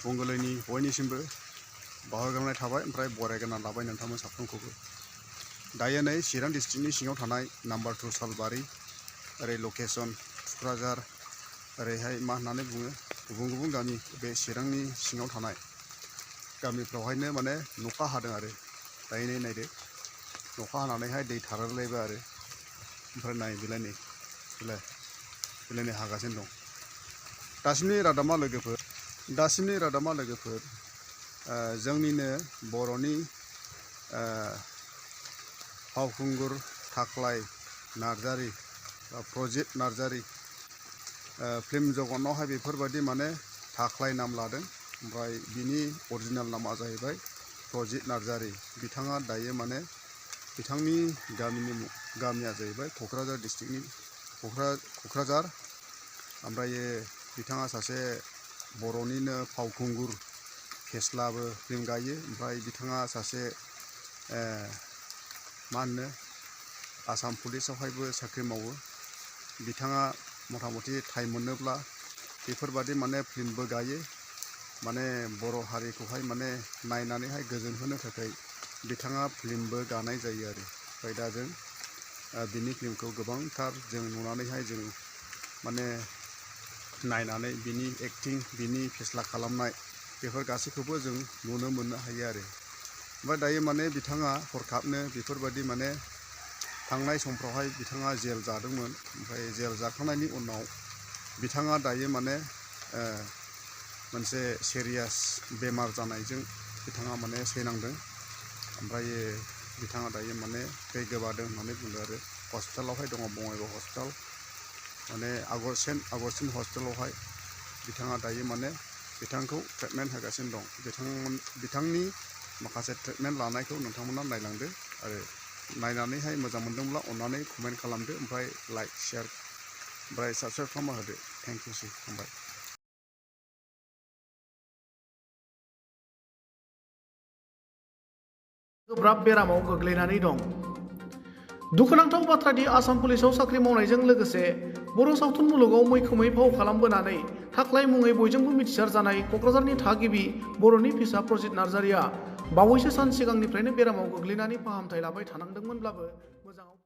मंगलैनि बयनिसिमबो बावहरग्रोनाय थाबाय ओमफ्राय बरायग्रोना लाबाय नोंथांमोन साफ्रोमखौबो। दायो नै चिरां डिस्ट्रिक्टनि सिङाव थानाय नाम्बार 2 सालबारि ओरै लकेसन थुक्राझार ओरैहाय मा होननानै बुङो गुबुन गुबुन गामि बे चिरांनि सिङाव थानाय गामिफ्रावहायनो माने अखा हादों आरो दायो नै नायदो अखा हानानैहाय दै थालायलायबाय आरो ओमफ्राय नाय बिलाइनि हागासिनो दं। दासिमनि रादामा लोगोफोर जोंनिनो बर'नि फावखुंगुर थाख्लाय नार्जारी प्रजित नार्जारी फिल्म जगतनावहाय बेफोरबायदि माने थाख्लाय नाम लादों ओमफ्राय बिनि अरिजिनेल नामा जाहैबाय प्रजित नार्जारी। बिथाङा दायो माने बिथांनि गामिया जाहैबाय क'क्राझार डिस्ट्रिक्टनि क'क्राझार ओमफ्राय बिथाङा सासे बर'निनो फावखुंगुर फेस्लाबो फिल्म गायो ओमफ्राय बिथाङा सासे मा होनो आसाम पुलिसावहायबो साख्रि मावो। बिथाङा मथा मथि टाइम मोनोब्ला बेफोरबादि माने फिल्मबो गायो माने बर' हारिखौहाय माने नायनानैहाय गोजोन होनो थाखाय बिथाङा फिल्मबो गानाय जायो आरो ओमफ्राय दा जों बिनि फिल्मखौ गोबांथार जों नुनानैहाय जों माने नायनानै बिनि एक्टिं बिनि फेस्ला खालामनाय बेफोर गासैखौबो जों नुनो मोननो हायो आरो ओमफ्राय दायो माने बिथाङा हरखाबनो बेफोरबायदि माने थांनाय समफ्रावहाय बिथाङा जेल जादोंमोन ओमफ्राय जेल जाखांनायनि उनाव बिथाङा दायो माने मोनसे सिरियास बेमार जानायजों बिथाङा माने सैनांदों ओमफ्राय बिथाङा दायो माने थै गोबादों होननानै बुंदों आरो हस्पिटालावहाय दङ बङाइगाव हस्पिटाल माने सेन्ट आगस्टिन हस्पिटालावहाय बिथाङा दायो माने बिथांखौ ट्रिटमेन्ट होगासिनो दं। बिथांनि माखासे ट्रिटमेन्ट लानायखौ नोंथांमोना नायलांदो आरो नायनानैहाय मोजां मोनदोंब्ला अन्नानै कमेन्ट खालामदो ओमफ्राय लाइक शेयार ओमफ्राय साबस्क्राइब खालामना होदो। थेंक इउ फंबाय। गोब्राब बेरामाव गोग्लैनानै दं। दुखुनांथाव बाथ्रादि आसाम पुलिसाव साख्रि मावनायजों लोगोसे बर' सावथुन मुलुगाव मैखोमै फाव खालामबोनानै थाख्लाय मुङै बयजोंबो मिथिसार जानाय क'क्राझारनि थागिबि बर'नि फिसा प्रजित नार्जारीआ बावैसो सान सिगांनिफ्रायनो बेरामाव गोग्लैनानै फाहामथाय लाबाय थानांदोंमोनब्लाबो मोजाङाव